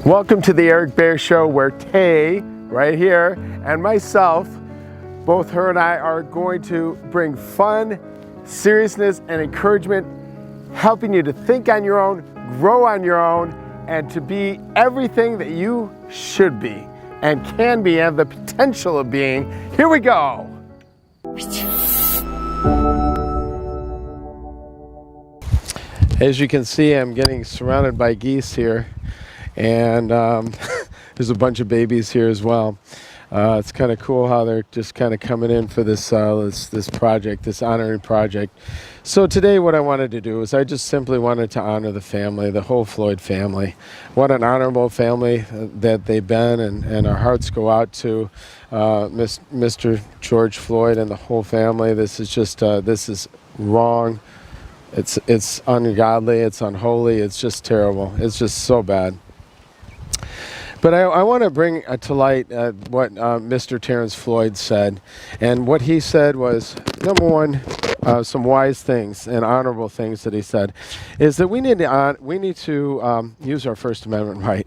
Welcome to the Eric Bear Show, where Tay, right here, and myself, both her and I, are going to bring fun, seriousness, and encouragement, helping you to think on your own, grow on your own, and to be everything that you should be and can be and have the potential of being. Here we go. As you can see, I'm getting surrounded by geese here, and there's a bunch of babies here as well. It's kind of cool how they're just kind of coming in for this project, this honoring project. So today what I wanted to do is I just simply wanted to honor the family, the whole Floyd family. What an honorable family that they've been, and our hearts go out to Mr. George Floyd and the whole family. This is just, this is wrong. It's ungodly, it's unholy, it's just terrible. It's just so bad. But I want to bring to light what Mr. Terrence Floyd said. And what he said was, number one, some wise things and honorable things that he said, is that we need to use our First Amendment right.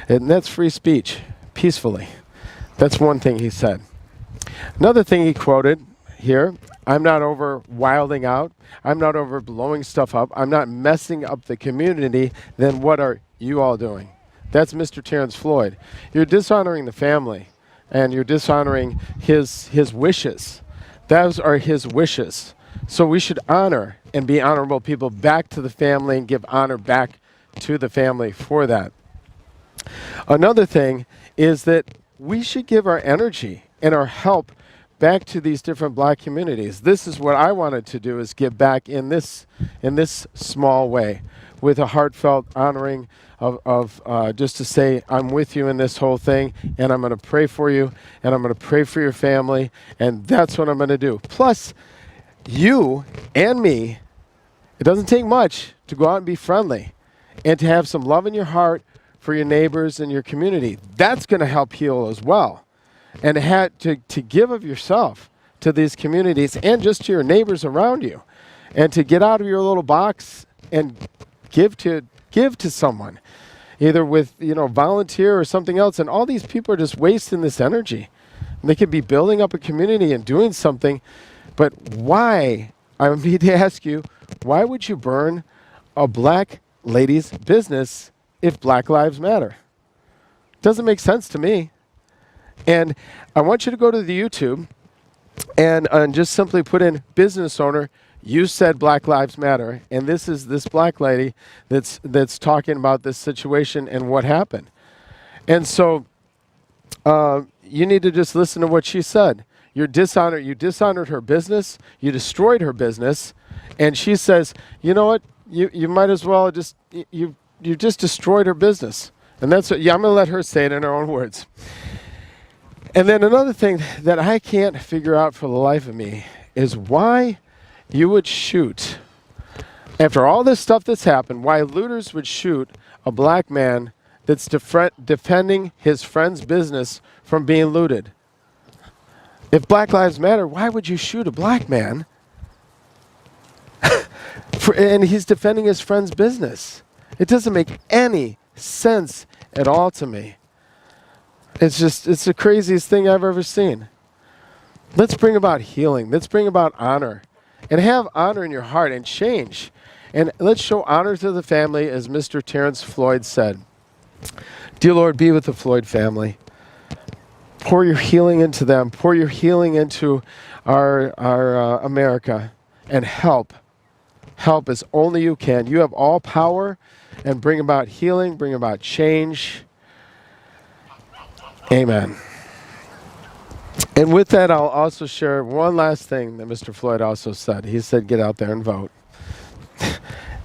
And that's free speech, peacefully. That's one thing he said. Another thing he quoted here, I'm not over wilding out. I'm not over blowing stuff up. I'm not messing up the community. Then what are you all doing? That's Mr. Terrence Floyd. You're dishonoring the family, and you're dishonoring his wishes. Those are his wishes. So we should honor and be honorable people back to the family and give honor back to the family for that. Another thing is that we should give our energy and our help back to these different black communities. This is what I wanted to do, is give back in this small way, with a heartfelt honoring of just to say, I'm with you in this whole thing, and I'm going to pray for you, and I'm going to pray for your family, and that's what I'm going to do. Plus, you and me, it doesn't take much to go out and be friendly and to have some love in your heart for your neighbors and your community. That's going to help heal as well. And to give of yourself to these communities and just to your neighbors around you, and to get out of your little box and give to someone, either with volunteer or something else. And all these people are just wasting this energy. And they could be building up a community and doing something, but why? I need to ask you, why would you burn a black lady's business if Black Lives Matter? Doesn't make sense to me. And I want you to go to the YouTube and just simply put in business owner. You said Black Lives Matter, and this is this black lady that's talking about this situation and what happened. And so you need to just listen to what she said. You dishonored her business, you destroyed her business, and she says, you know what? You might as well just you just destroyed her business. And that's what, I'm going to let her say it in her own words. And then another thing that I can't figure out for the life of me is why you would shoot, after all this stuff that's happened, why looters would shoot a black man that's defending his friend's business from being looted. If Black Lives Matter, why would you shoot a black man and he's defending his friend's business? It doesn't make any sense at all to me. It's the craziest thing I've ever seen. Let's bring about healing. Let's bring about honor. And have honor in your heart and change. And let's show honor to the family, as Mr. Terrence Floyd said. Dear Lord, be with the Floyd family. Pour your healing into them. Pour your healing into our America. And help. Help as only you can. You have all power. And bring about healing. Bring about change. Amen. And with that, I'll also share one last thing that Mr. Floyd also said. He said, get out there and vote.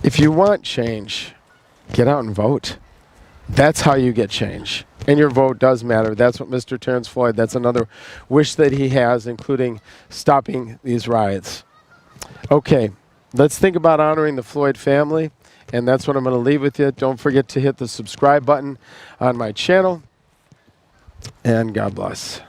If you want change, get out and vote. That's how you get change. And your vote does matter. That's what Mr. Terrence Floyd, that's another wish that he has, including stopping these riots. Okay, let's think about honoring the Floyd family. And that's what I'm going to leave with you. Don't forget to hit the subscribe button on my channel. And God bless.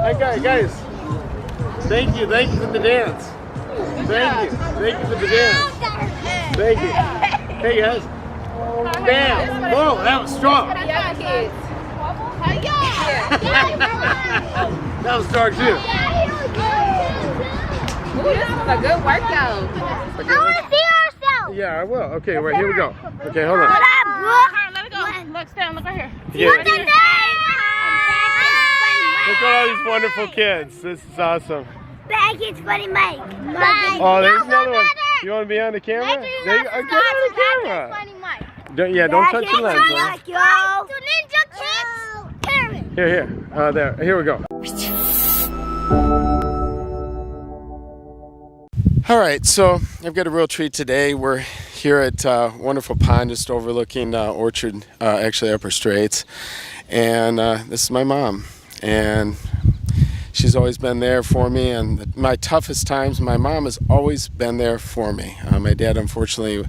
Hi, guys. Thank you for the dance. Thank you for the dance. Thank you. Hey, guys. Bam. Whoa, that was strong. Yeah, kids. That was strong, too. Ooh, this was a good workout. I want to see ourselves. Yeah, I will. Okay, wait, here we go. Okay, hold on. Let it go. Look, stand. Look right here. Yeah. Look at that. Look at all these wonderful kids. This is awesome. Baggett's Funny Mike. Oh, there's another one. You want to be on the camera? There you go. Get on the camera. Funny Mike. Don't touch the lens. Huh? Yo. Ninja Kids. Karen. Here. There. Here we go. All right, so I've got a real treat today. We're here at wonderful pond just overlooking Orchard, actually Upper Straits. And this is my mom. And she's always been there for me. And my toughest times, my mom has always been there for me. My dad, unfortunately,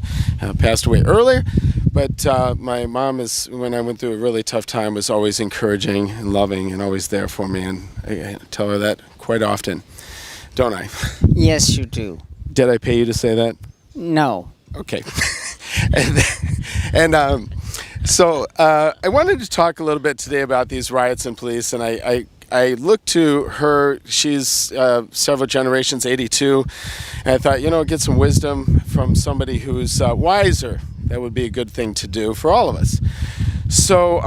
passed away earlier. But my mom, when I went through a really tough time, was always encouraging and loving and always there for me. And I tell her that quite often, don't I? Yes, you do. Did I pay you to say that? No. Okay. So I wanted to talk a little bit today about these riots and police, and I looked to her. She's several generations, 82, and I thought, get some wisdom from somebody who's wiser. That would be a good thing to do for all of us. So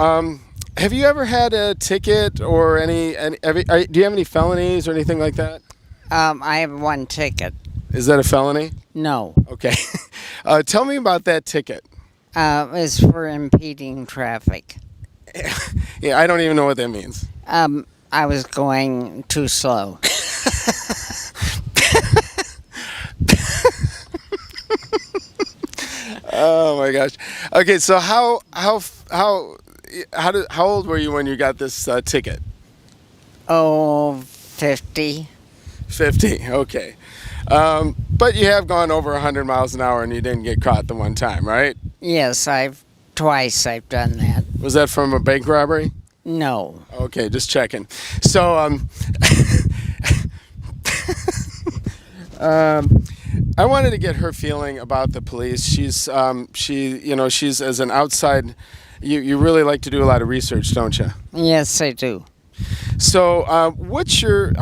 have you ever had a ticket or do you have any felonies or anything like that? I have one ticket. Is that a felony? No. Okay. Tell me about that ticket. It's for impeding traffic. Yeah, I don't even know what that means. I was going too slow. Oh my gosh. Okay, so how old were you when you got this ticket? Oh, 50. 50. Okay. But you have gone over 100 miles an hour and you didn't get caught the one time, right? Yes, twice I've done that. Was that from a bank robbery? No. Okay, just checking. So, I wanted to get her feeling about the police. She's as an outside, you really like to do a lot of research, don't you? Yes, I do. So, what's your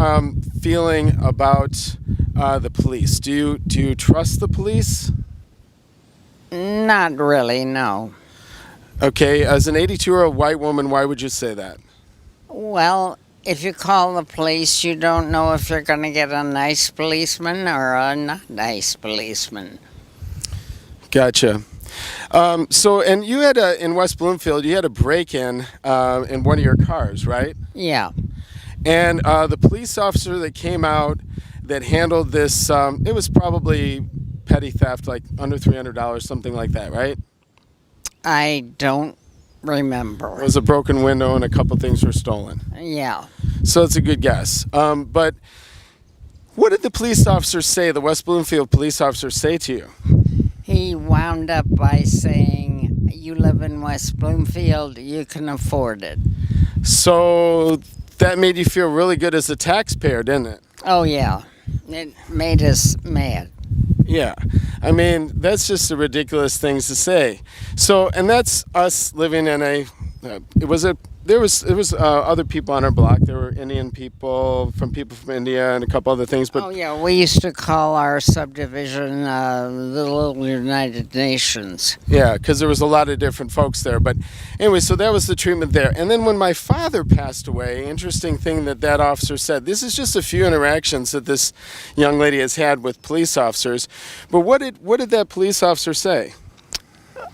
feeling about the police? Do you trust the police? Not really, no. Okay, as an 82-year-old white woman, why would you say that? Well, if you call the police, you don't know if you're going to get a nice policeman or a not nice policeman. Gotcha. And you had in West Bloomfield, you had a break-in in one of your cars, right? Yeah. And the police officer that came out that handled this, it was probably petty theft, like under $300, something like that, right? I don't remember. It was a broken window and a couple things were stolen. Yeah. So it's a good guess. But what did the police officer say, the West Bloomfield police officer say to you? He wound up by saying, you live in West Bloomfield, you can afford it. So that made you feel really good as a taxpayer, didn't it? Oh, yeah. It made us mad. Yeah. I mean, that's just a ridiculous thing to say. So, and that's us living in there was other people on our block. There were Indian people from India and a couple other things. But oh, yeah, we used to call our subdivision the Little United Nations. Yeah, because there was a lot of different folks there. But anyway, so that was the treatment there. And then when my father passed away, interesting thing that officer said, this is just a few interactions that this young lady has had with police officers. But what did that police officer say?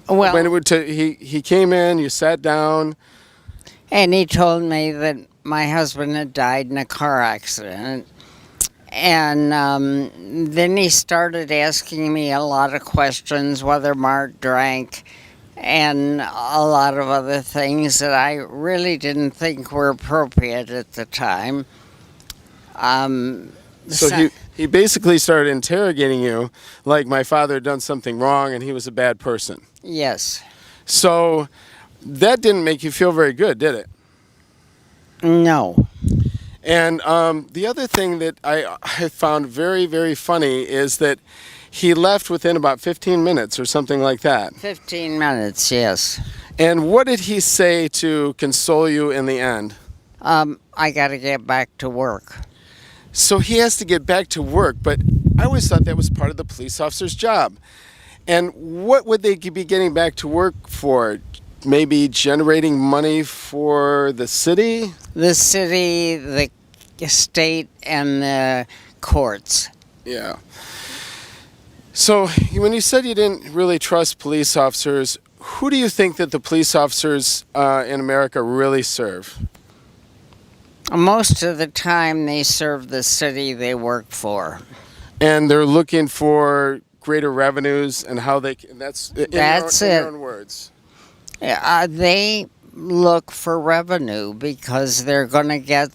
Well, when he came in, you sat down. And he told me that my husband had died in a car accident. And then he started asking me a lot of questions, whether Mark drank, and a lot of other things that I really didn't think were appropriate at the time. So he basically started interrogating you like my father had done something wrong and he was a bad person. Yes. So that didn't make you feel very good, did it? No. And the other thing that I found very, very funny is that he left within about 15 minutes or something like that. 15 minutes, yes. And what did he say to console you in the end? I got to get back to work. So he has to get back to work, but I always thought that was part of the police officer's job. And what would they be getting back to work for? Maybe generating money for the city? The city, the state, and the courts. Yeah. So when you said you didn't really trust police officers, who do you think that the police officers in America really serve? Most of the time, they serve the city they work for. And they're looking for greater revenues and how they can, that's in your own words. They look for revenue because they're going to get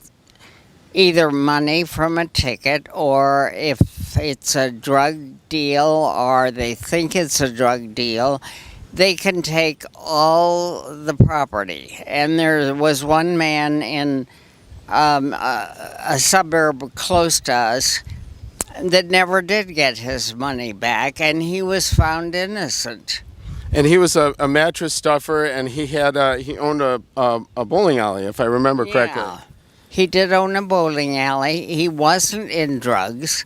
either money from a ticket, or if it's a drug deal or they think it's a drug deal, they can take all the property. And there was one man in a suburb close to us that never did get his money back, and he was found innocent. And he was a mattress stuffer, and he owned a bowling alley, if I remember correctly. Yeah. He did own a bowling alley. He wasn't in drugs,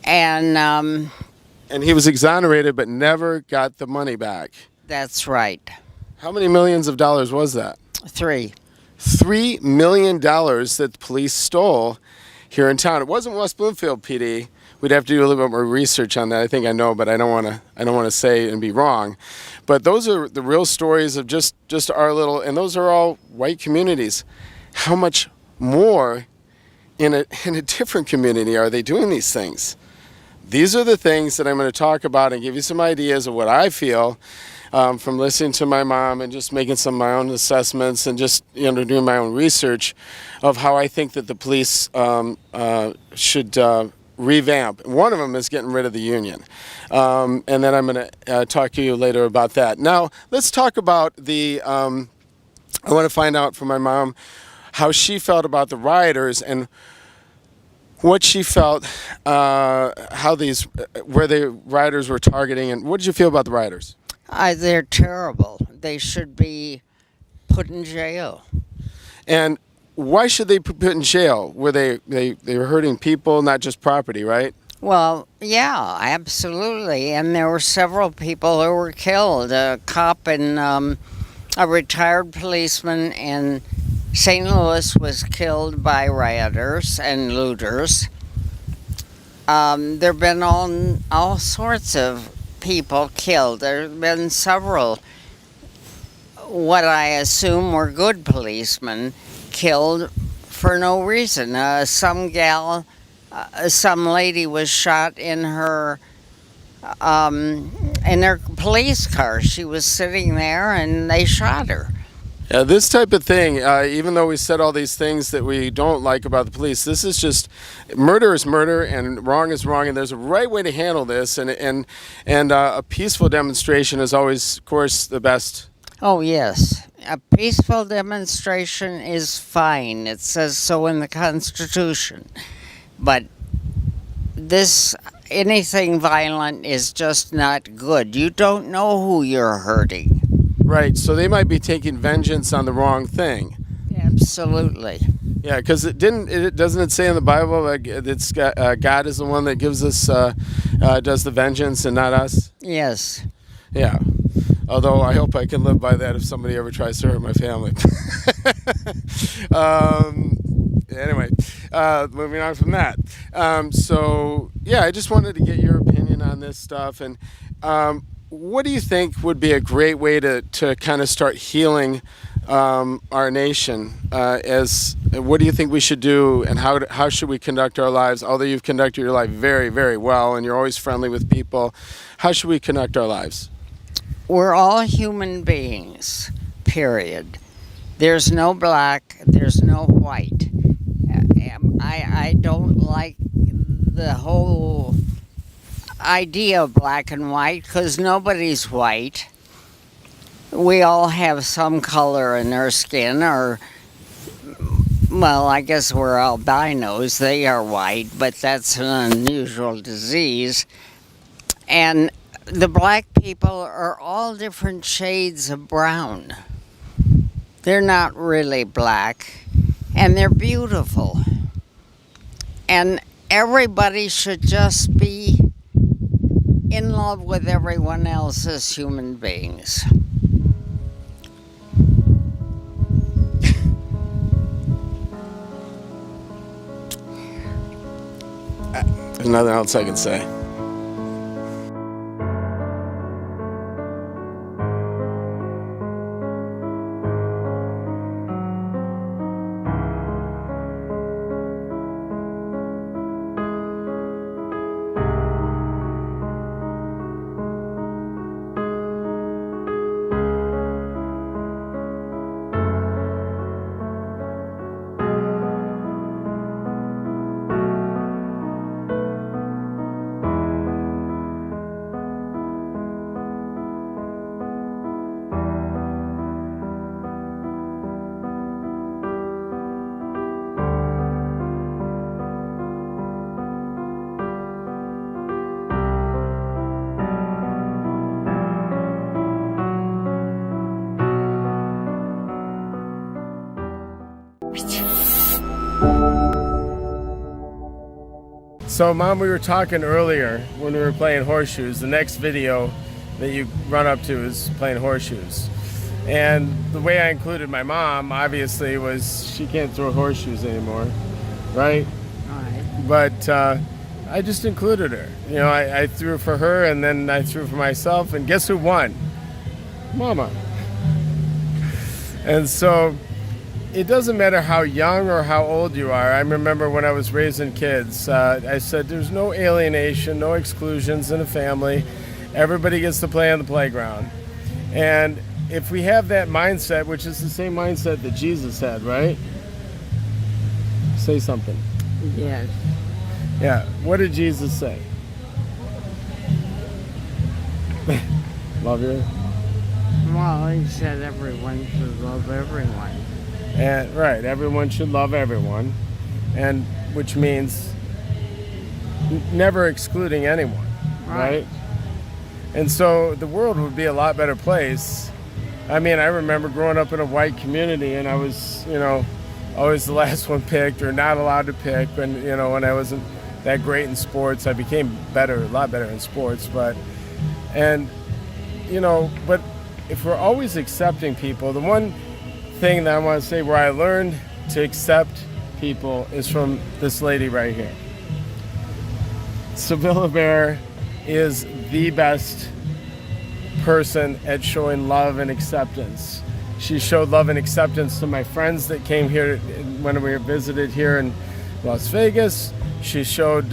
and he was exonerated, but never got the money back. that's right. How many millions of dollars was that? 3. $3 million that the police stole here in town. It wasn't West Bloomfield PD. We'd have to do a little bit more research on that. I think I know, but I don't want to say and be wrong. But those are the real stories of just our little, and those are all white communities. How much more in a different community are they doing these things? These are the things that I'm going to talk about and give you some ideas of what I feel from listening to my mom and just making some of my own assessments and just doing my own research of how I think that the police should revamp. One of them is getting rid of the union. And then I'm going to talk to you later about that. Now, let's talk about I want to find out from my mom how she felt about the rioters and what she felt, where the rioters were targeting, and what did you feel about the rioters? They're terrible. They should be put in jail. And why should they be put in jail? Were they were hurting people, not just property, right? Well, yeah, absolutely. And there were several people who were killed. A cop and a retired policeman in St. Louis was killed by rioters and looters. There have been all sorts of people killed. There have been several, what I assume were good policemen, killed for no reason. Some lady was shot in her police car. She was sitting there and they shot her. Yeah, this type of thing, even though we said all these things that we don't like about the police, this is just, murder is murder and wrong is wrong, and there's a right way to handle this, and a peaceful demonstration is always, of course, the best. Oh, yes. A peaceful demonstration is fine. It says so in the Constitution. But anything violent is just not good. You don't know who you're hurting. Right, so they might be taking vengeance on the wrong thing. Absolutely. Yeah, because doesn't it say in the Bible that God is the one that gives us, does the vengeance and not us? Yes. Yeah. Although I hope I can live by that if somebody ever tries to hurt my family. Anyway, moving on from that. So, yeah, I just wanted to get your opinion on this stuff. And what do you think would be a great way to kind of start healing our nation? What do you think we should do, and how should we conduct our lives? Although you've conducted your life very, very well, and you're always friendly with people, how should we conduct our lives? We're all human beings, period. There's no black, there's no white. I don't like the whole idea of black and white because nobody's white. We all have some color in our skin, or well, I guess we're albinos. They are white, but that's an unusual disease. And the black people are all different shades of brown. They're not really black, and they're beautiful. And everybody should just be in love with everyone else as human beings. There's nothing else I can say. So, Mom, we were talking earlier when we were playing horseshoes. The next video that you run up to is playing horseshoes. And the way I included my mom, obviously, was she can't throw horseshoes anymore, right? But I just included her. You know, I threw for her, and then I threw for myself, and guess who won? Mama. And so it doesn't matter how young or how old you are. I remember when I was raising kids, I said there's no alienation, no exclusions in a family. Everybody gets to play on the playground. And if we have that mindset, which is the same mindset that Jesus had, right? Say something. Yes. Yeah. What did Jesus say? Love you. Well, he said everyone should love everyone. And right, everyone should love everyone, and which means never excluding anyone, right? And so the world would be a lot better place. I mean, I remember growing up in a white community, and I was, you know, always the last one picked or not allowed to pick. And you know, when I wasn't that great in sports, I became better, a lot better in sports. But if we're always accepting people, the one thing that I want to say where I learned to accept people is from this lady right here. Sevilla Bear is the best person at showing love and acceptance. She showed love and acceptance to my friends that came here when we were visited here in Las Vegas. She showed,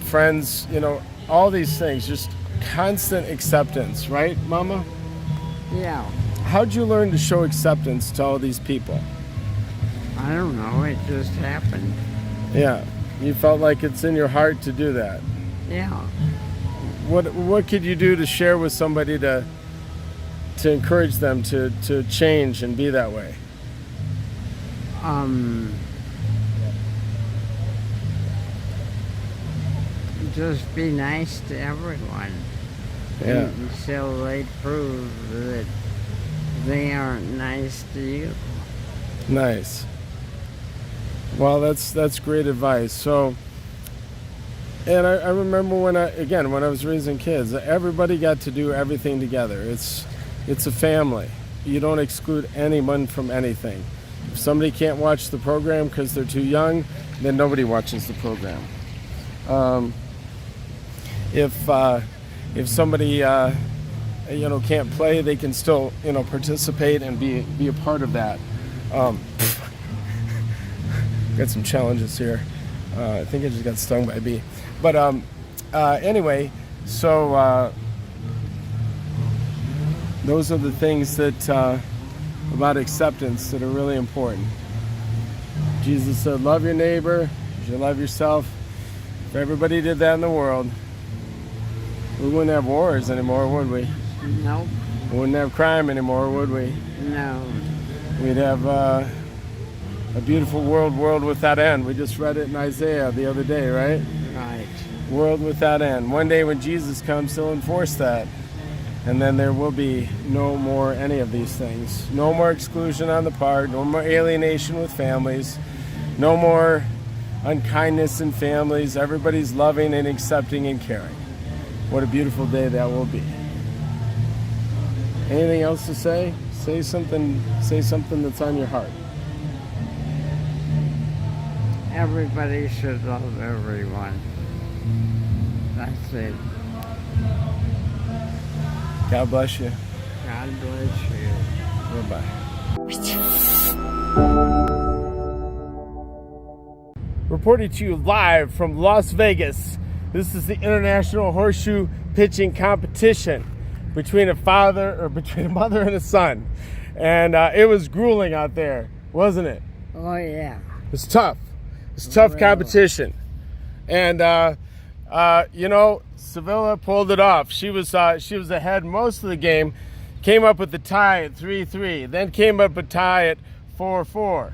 friends, all these things, just constant acceptance, right, Mama? Yeah. How'd you learn to show acceptance to all these people? I don't know. It just happened. Yeah. You felt like it's in your heart to do that. Yeah. What could you do to share with somebody to encourage them to change and be that way? Just be nice to everyone. Yeah. Until they prove that they aren't nice to you. Nice. Well, that's great advice. So, and I remember when I was raising kids, everybody got to do everything together. It's a family. You don't exclude anyone from anything. If somebody can't watch the program because they're too young, then nobody watches the program. If somebody can't play, they can still participate and be a part of that. Got some challenges here. I think I just got stung by a bee. But anyway, so those are the things that about acceptance that are really important. Jesus said, love your neighbor as you love yourself. If everybody did that in the world, we wouldn't have wars anymore, would we? Nope. We wouldn't have crime anymore, would we? No. We'd have A beautiful world without end. We just read it in Isaiah the other day, right? Right. World without end. One day when Jesus comes, he'll enforce that. And then there will be no more any of these things. No more exclusion on the part, no more alienation with families, no more unkindness in families. Everybody's loving and accepting and caring. What a beautiful day that will be. Anything else to say? Say something that's on your heart. Everybody should love everyone. That's it. God bless you. God bless you. Bye-bye. Reporting to you live from Las Vegas. This is the International Horseshoe Pitching Competition between a mother and a son. And it was grueling out there, wasn't it? Oh, yeah. It was tough. It's tough competition. And, Sevilla pulled it off. She was ahead most of the game, came up with the tie at 3-3, then came up a tie at 4-4.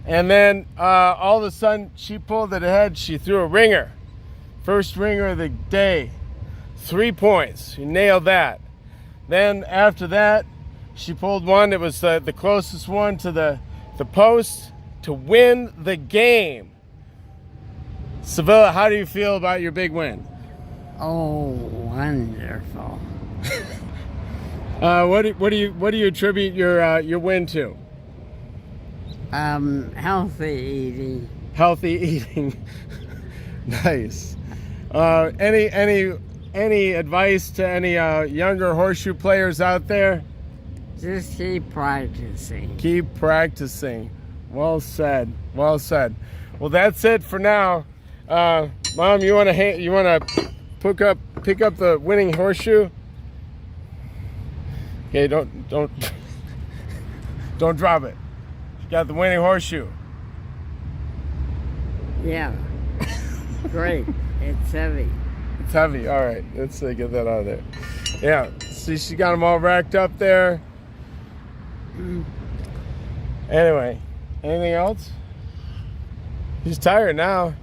And then all of a sudden, she pulled it ahead. She threw a ringer. First ringer of the day. 3 points. She nailed that. Then after that, she pulled one. It was the closest one to the post to win the game. Sevilla, how do you feel about your big win? Oh, wonderful. What do you attribute your win to? Healthy eating. Healthy eating. Nice. Any advice to any younger horseshoe players out there? Just keep practicing. Keep practicing. Well said. Well said. Well, that's it for now. Mom, you want to pick up the winning horseshoe? Okay, don't drop it. You got the winning horseshoe. Yeah. Great. It's heavy. It's heavy. All right, let's get that out of there. Yeah. See, she got them all racked up there. Anyway, anything else? She's tired now.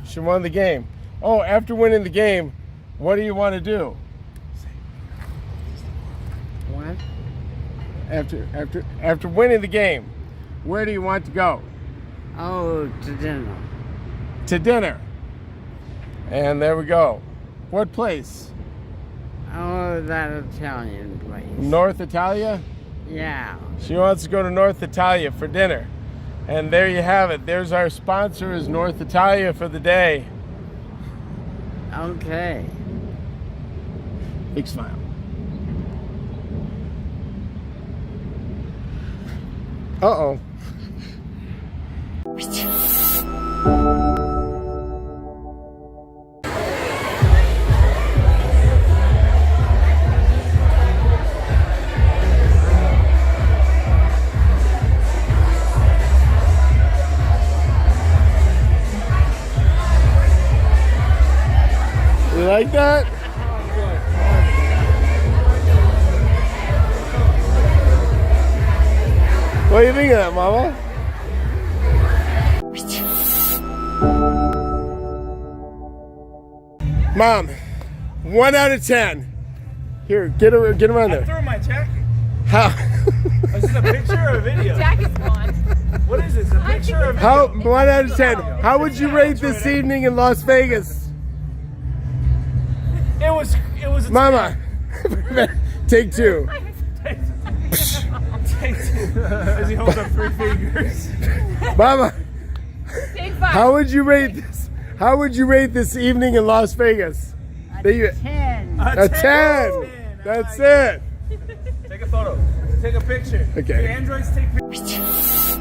She won the game. Oh, after winning the game, what do you want to do? What? After winning the game, where do you want to go? Oh, to dinner. To dinner. And there we go. What place? Oh, that Italian place. North Italia? Yeah. She wants to go to North Italia for dinner. And there you have it. There's our sponsor, is North Italia for the day. Okay. Big smile. Uh-oh. You like that? What do you think of that, Mama? Mom, 1 out of 10. Here, get around I there. threw my jacket. How? Is this a picture or a video? Jacket's gone. What is this? A picture or a video? How? 1 out of 10. How would you rate this evening in Las Vegas? It was a Mama, take 2. Take two. As he holds up 3 fingers. Mama, Take 5. how would you rate this? How would you rate this evening in Las Vegas? That you- 10. A 10. That's it. Take a photo. Take a picture. Okay. The androids take pictures.